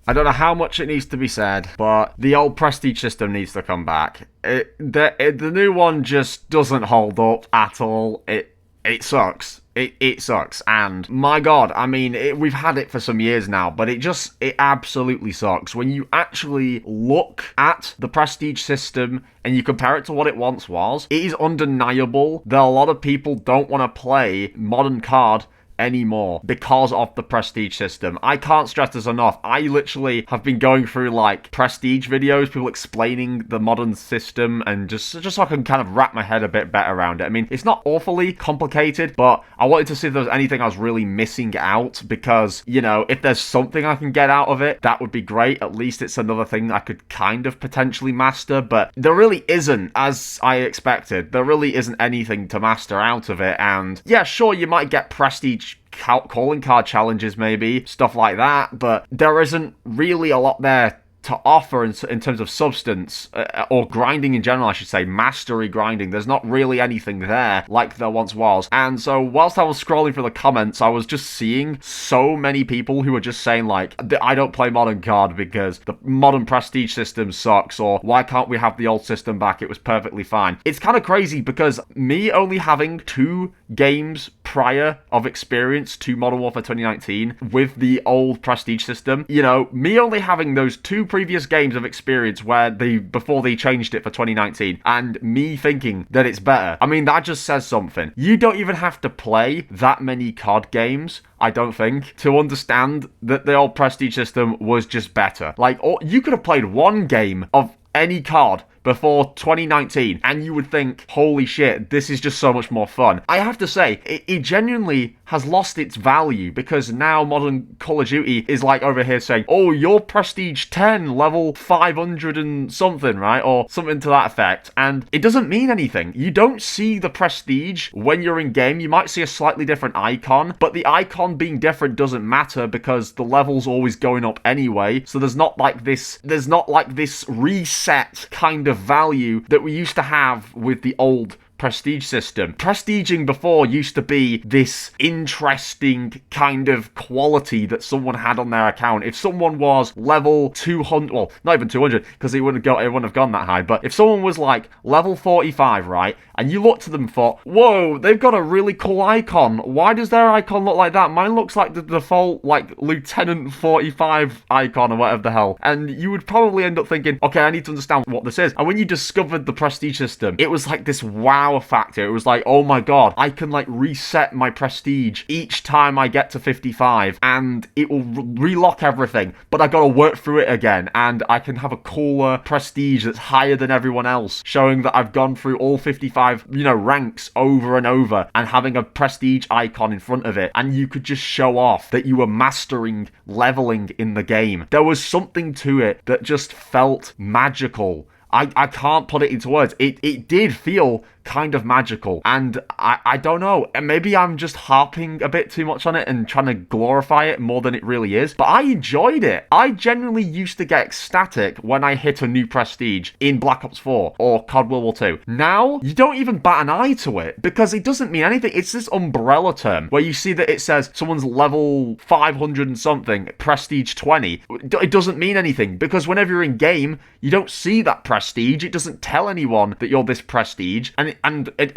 I don't know how much it needs to be said, but the old prestige system needs to come back. The new one just doesn't hold up at all. It sucks. It sucks. And my God, I mean, we've had it for some years now, but it absolutely sucks. When you actually look at the prestige system and you compare it to what it once was, it is undeniable that a lot of people don't want to play modern card anymore because of the prestige system. I can't stress this enough. I literally have been going through like prestige videos, people explaining the modern system, and just so I can kind of wrap my head a bit better around it. I mean, it's not awfully complicated, but I wanted to see if there was anything I was really missing out, because, you know, if there's something I can get out of it, that would be great. At least it's another thing I could kind of potentially master, but there really isn't, as I expected. There really isn't anything to master out of it, and yeah, sure, you might get prestige calling card challenges, maybe stuff like that, but there isn't really a lot there to offer in terms of substance, or grinding in general, I should say, mastery grinding. There's not really anything there like there once was. And so whilst I was scrolling through the comments, I was just seeing so many people who were just saying like, I don't play modern card because the modern prestige system sucks, or why can't we have the old system back? It was perfectly fine. It's kind of crazy because me only having 2 games prior of experience to Modern Warfare 2019 with the old prestige system, you know, me only having those 2 previous games of experience before they changed it for 2019, and me thinking that it's better. I mean, that just says something. You don't even have to play that many COD games, I don't think, to understand that the old prestige system was just better. Like, or you could have played one game of any COD before 2019, and you would think, holy shit, this is just so much more fun. I have to say, it genuinely has lost its value, because now modern Call of Duty is like over here saying, oh, you're prestige 10, level 500 and something, right? Or something to that effect. And it doesn't mean anything. You don't see the prestige when you're in game. You might see a slightly different icon, but the icon being different doesn't matter because the level's always going up anyway. So there's not like this reset kind of value that we used to have with the old prestige system. Prestiging before used to be this interesting kind of quality that someone had on their account. If someone was level 200, well, not even 200, because it wouldn't have gone that high, but if someone was like level 45, right, and you looked at them and thought, whoa, they've got a really cool icon. Why does their icon look like that? Mine looks like the default, like, Lieutenant 45 icon or whatever the hell. And you would probably end up thinking, okay, I need to understand what this is. And when you discovered the prestige system, it was like this wow factor. It was like, oh my god, I can like reset my prestige each time I get to 55, and it will relock everything, but I gotta work through it again, and I can have a cooler prestige that's higher than everyone else, showing that I've gone through all 55, ranks over and over, and having a prestige icon in front of it, and you could just show off that you were mastering leveling in the game. There was something to it that just felt magical. I can't put it into words. It did feel kind of magical, and I don't know, maybe I'm just harping a bit too much on it and trying to glorify it more than it really is, but I enjoyed it. I genuinely used to get ecstatic when I hit a new prestige in Black Ops 4 or COD World War 2. Now, you don't even bat an eye to it because it doesn't mean anything. It's this umbrella term where you see that it says someone's level 500 and something, prestige 20. It doesn't mean anything because whenever you're in game, you don't see that prestige. It doesn't tell anyone that you're this prestige, and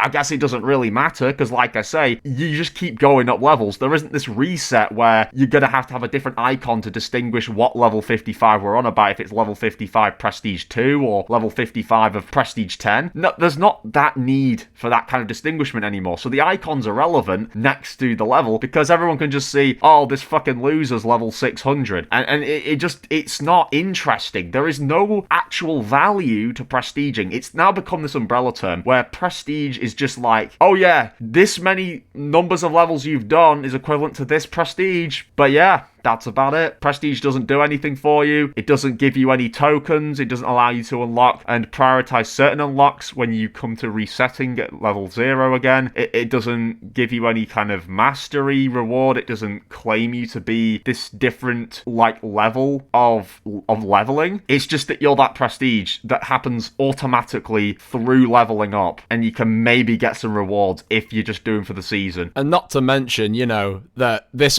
I guess it doesn't really matter because, like I say, you just keep going up levels. There isn't this reset where you're going to have a different icon to distinguish what level 55 we're on about, if it's level 55 Prestige 2 or level 55 of Prestige 10. No, there's not that need for that kind of distinguishment anymore. So the icon's irrelevant next to the level because everyone can just see, oh, this fucking loser's level 600. And it's not interesting. There is no actual value to prestiging. It's now become this umbrella term where prestige is just like, oh yeah, this many numbers of levels you've done is equivalent to this prestige. But yeah, that's about it. Prestige doesn't do anything for you. It doesn't give you any tokens. It doesn't allow you to unlock and prioritize certain unlocks when you come to resetting at level 0 again. It doesn't give you any kind of mastery reward. It doesn't claim you to be this different level of leveling. It's just that you're that prestige that happens automatically through leveling up, and you can maybe get some rewards if you're just doing for the season. And not to mention, that this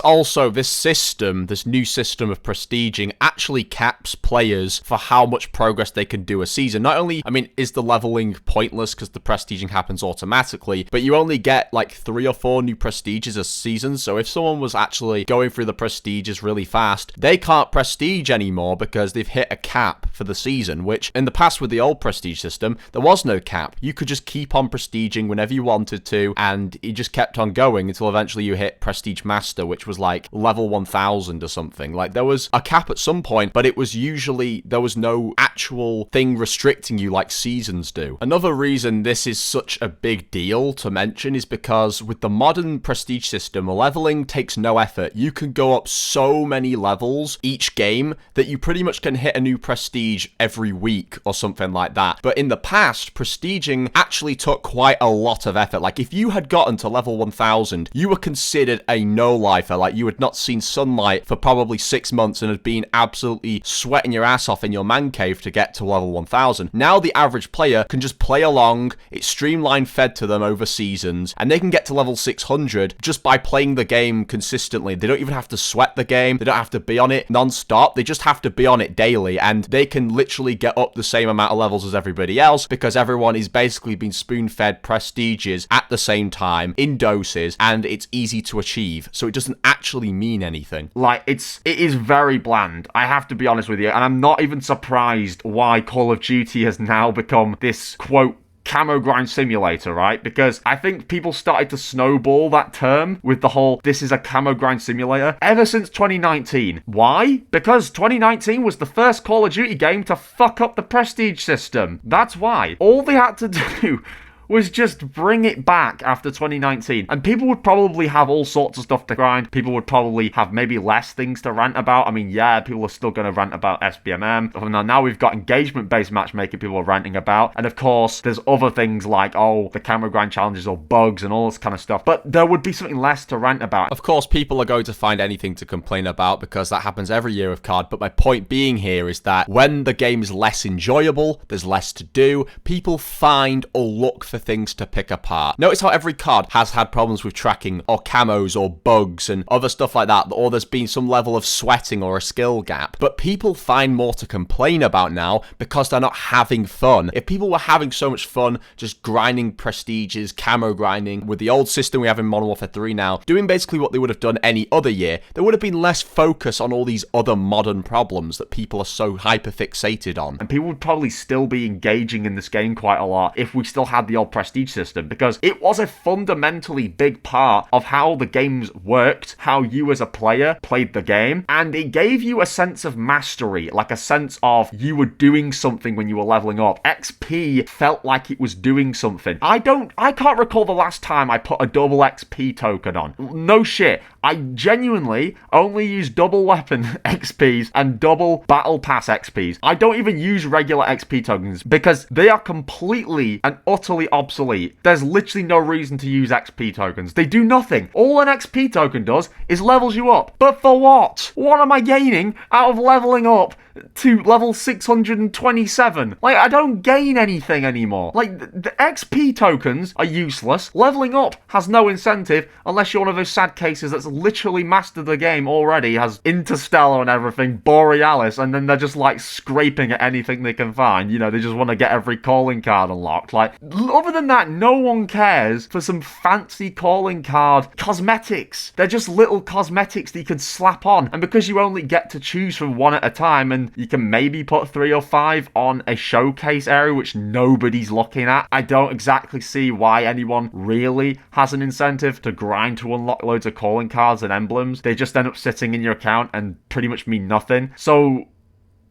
system system, this new system of prestiging, actually caps players for how much progress they can do a season. Not only, is the leveling pointless because the prestiging happens automatically, but you only get like 3 or 4 new prestiges a season. So if someone was actually going through the prestiges really fast, they can't prestige anymore because they've hit a cap for the season, which in the past with the old prestige system, there was no cap. You could just keep on prestiging whenever you wanted to, and it just kept on going until eventually you hit Prestige Master, which was like level 1000 or something. Like, there was a cap at some point, but it was usually, there was no actual thing restricting you like seasons do. Another reason this is such a big deal to mention is because with the modern prestige system, leveling takes no effort. You can go up so many levels each game that you pretty much can hit a new prestige every week or something like that. But in the past, prestiging actually took quite a lot of effort. Like, if you had gotten to level 1000, you were considered a no-lifer. Like, you had not seen sunlight for probably 6 months and had been absolutely sweating your ass off in your man cave to get to level 1000. Now the average player can just play along, it's streamline fed to them over seasons, and they can get to level 600 just by playing the game consistently. They don't even have to sweat the game, they don't have to be on it non-stop, they just have to be on it daily, and they can literally get up the same amount of levels as everybody else because everyone is basically being spoon-fed prestiges at the same time in doses, and it's easy to achieve, so it doesn't actually mean anything. Like, it is very bland, I have to be honest with you, and I'm not even surprised why Call of Duty has now become this, quote, camo grind simulator, right? Because I think people started to snowball that term with the whole, this is a camo grind simulator, ever since 2019. Why? Because 2019 was the first Call of Duty game to fuck up the prestige system. That's why. All they had to do was just bring it back after 2019. And people would probably have all sorts of stuff to grind. People would probably have maybe less things to rant about. I mean, yeah, people are still going to rant about SBMM. Now we've got engagement-based matchmaking people are ranting about. And of course, there's other things like, oh, the camera grind challenges or bugs and all this kind of stuff. But there would be something less to rant about. Of course, people are going to find anything to complain about because that happens every year with COD. But my point being here is that when the game is less enjoyable, there's less to do, people find or look for things to pick apart. Notice how every COD has had problems with tracking or camos or bugs and other stuff like that, or there's been some level of sweating or a skill gap. But people find more to complain about now because they're not having fun. If people were having so much fun just grinding prestiges, camo grinding, with the old system we have in Modern Warfare 3 now, doing basically what they would have done any other year, there would have been less focus on all these other modern problems that people are so hyper-fixated on. And people would probably still be engaging in this game quite a lot if we still had the old prestige system, because it was a fundamentally big part of how the games worked, how you as a player played the game, and it gave you a sense of mastery, like a sense of you were doing something when you were leveling up. XP felt like it was doing something. I can't recall the last time I put a double XP token on. No shit. I genuinely only use double weapon XPs and double battle pass XPs. I don't even use regular XP tokens because they are completely and utterly obsolete. There's literally no reason to use XP tokens. They do nothing. All an XP token does is levels you up. But for what? What am I gaining out of leveling up to level 627? Like, I don't gain anything anymore. Like, the XP tokens are useless. Leveling up has no incentive unless you're one of those sad cases that's literally mastered the game already, has Interstellar and everything, Borealis, and then they're just like scraping at anything they can find. You know, they just want to get every calling card unlocked. Like, other than that, no one cares for some fancy calling card cosmetics. They're just little cosmetics that you can slap on. And because you only get to choose from one at a time, and you can maybe put 3 or 5 on a showcase area which nobody's looking at, I don't exactly see why anyone really has an incentive to grind to unlock loads of calling cards and emblems. They just end up sitting in your account and pretty much mean nothing. So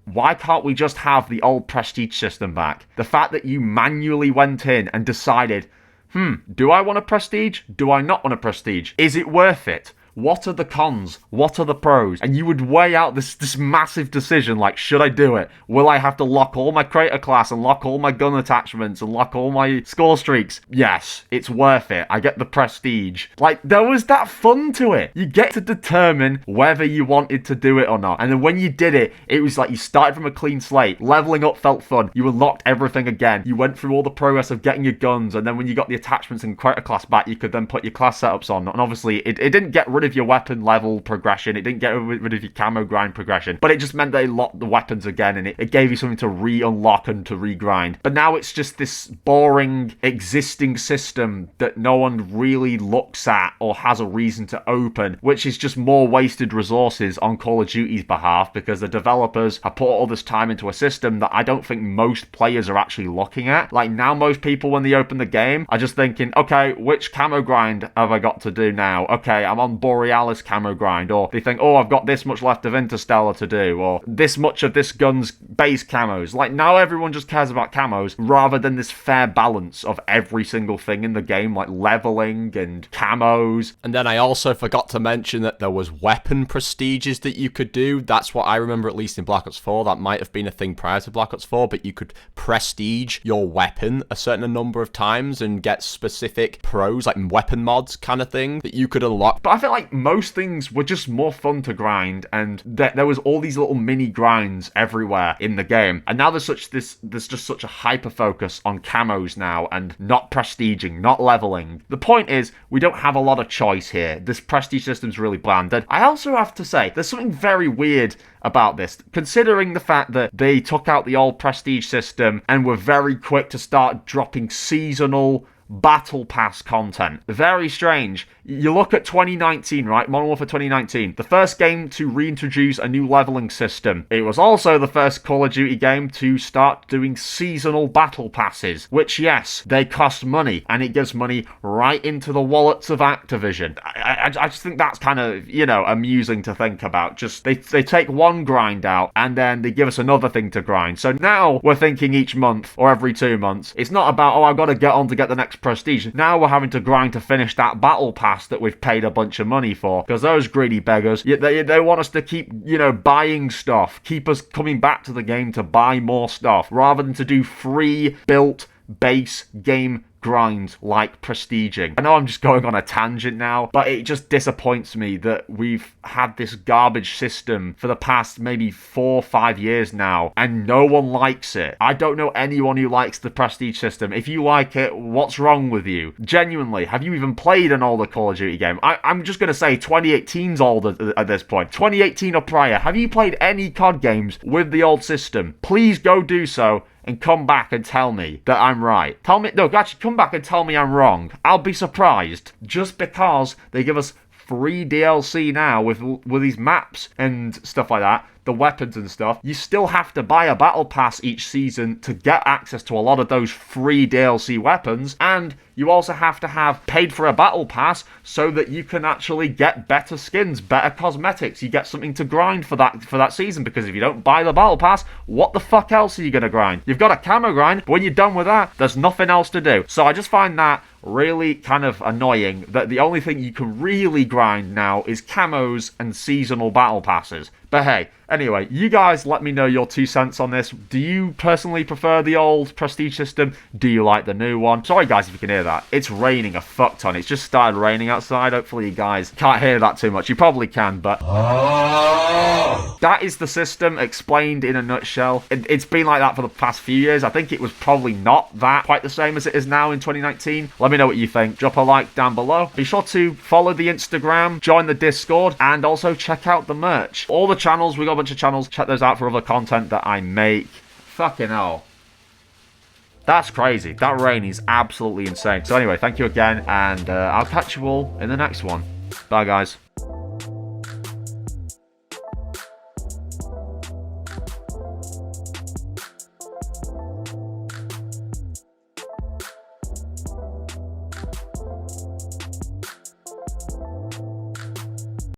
why can't we just have the old prestige system back? The fact that you manually went in and decided, do I want a prestige? Do I not want a prestige? Is it worth it? What are the cons? What are the pros? And you would weigh out this massive decision, like, should I do it? Will I have to lock all my creator class and lock all my gun attachments and lock all my score streaks? Yes, it's worth it. I get the prestige. Like, there was that fun to it. You get to determine whether you wanted to do it or not. And then when you did it, it was like you started from a clean slate. Leveling up felt fun. You unlocked everything again. You went through all the progress of getting your guns, and then when you got the attachments and creator class back, you could then put your class setups on. And obviously, it didn't get rid rid of your weapon level progression. It didn't get rid of your camo grind progression. But it just meant that it locked the weapons again, and it gave you something to re-unlock and to regrind. But now it's just this boring existing system that no one really looks at or has a reason to open, which is just more wasted resources on Call of Duty's behalf, because the developers have put all this time into a system that I don't think most players are actually looking at. Like, now most people, when they open the game, are just thinking, okay, which camo grind have I got to do now? Okay, I'm on Borealis camo grind. Or they think, oh, I've got this much left of Interstellar to do, or this much of this gun's base camos. Like, now everyone just cares about camos rather than this fair balance of every single thing in the game, like leveling and camos. And then I also forgot to mention that there was weapon prestiges that you could do. That's what I remember, at least in Black Ops 4. That might have been a thing prior to Black Ops 4, but you could prestige your weapon a certain number of times and get specific pros, like weapon mods kind of thing, that you could unlock. But I feel like most things were just more fun to grind, and there was all these little mini grinds everywhere in the game. And now there's just such a hyper focus on camos now, and not prestiging, not leveling. The point is, we don't have a lot of choice here. This prestige system's really bland. And I also have to say, there's something very weird about this, considering the fact that they took out the old prestige system and were very quick to start dropping seasonal Battle Pass content. Very strange. You look at 2019, right? Modern Warfare 2019. The first game to reintroduce a new leveling system. It was also the first Call of Duty game to start doing seasonal Battle Passes, which, yes, they cost money, and it gives money right into the wallets of Activision. I just think that's kind of, amusing to think about. Just, they take one grind out, and then they give us another thing to grind. So now we're thinking each month, or every 2 months, it's not about, oh, I've got to get on to get the next prestige. Now we're having to grind to finish that Battle Pass that we've paid a bunch of money for, because those greedy beggars, they want us to keep, buying stuff, keep us coming back to the game to buy more stuff, rather than to do free built base game grind like prestiging. I know I'm just going on a tangent now, but it just disappoints me that we've had this garbage system for the past maybe 4 or 5 years now, and no one likes it. I don't know anyone who likes the prestige system. If you like it, what's wrong with you? Genuinely, have you even played an older Call of Duty game? I'm just going to say 2018's old at this point. 2018 or prior. Have you played any COD games with the old system? Please go do so, and come back and tell me that I'm right. Come back and tell me I'm wrong. I'll be surprised. Just because they give us free DLC now with these maps and stuff like that, the weapons and stuff, you still have to buy a battle pass each season to get access to a lot of those free DLC weapons, and you also have to have paid for a battle pass so that you can actually get better skins, better cosmetics. You get something to grind for that season, because if you don't buy the battle pass, what the fuck else are you going to grind? You've got a camo grind, but when you're done with that, there's nothing else to do. So I just find that really kind of annoying, that the only thing you can really grind now is camos and seasonal battle passes. But hey, anyway, you guys let me know your 2 cents on this. Do you personally prefer the old prestige system? Do you like the new one? Sorry guys if you can hear that. It's raining a fuck ton. It's just started raining outside. Hopefully you guys can't hear that too much. You probably can, but that is the system explained in a nutshell. It's been like that for the past few years. I think it was probably not that quite the same as it is now in 2019. Let me know what you think. Drop a like down below. Be sure to follow the Instagram, join the Discord, and also check out the merch. All the channels, we got a bunch of channels. Check those out for other content that I make. Fucking hell. That's crazy. That rain is absolutely insane. So anyway, thank you again, and I'll catch you all in the next one. Bye, guys.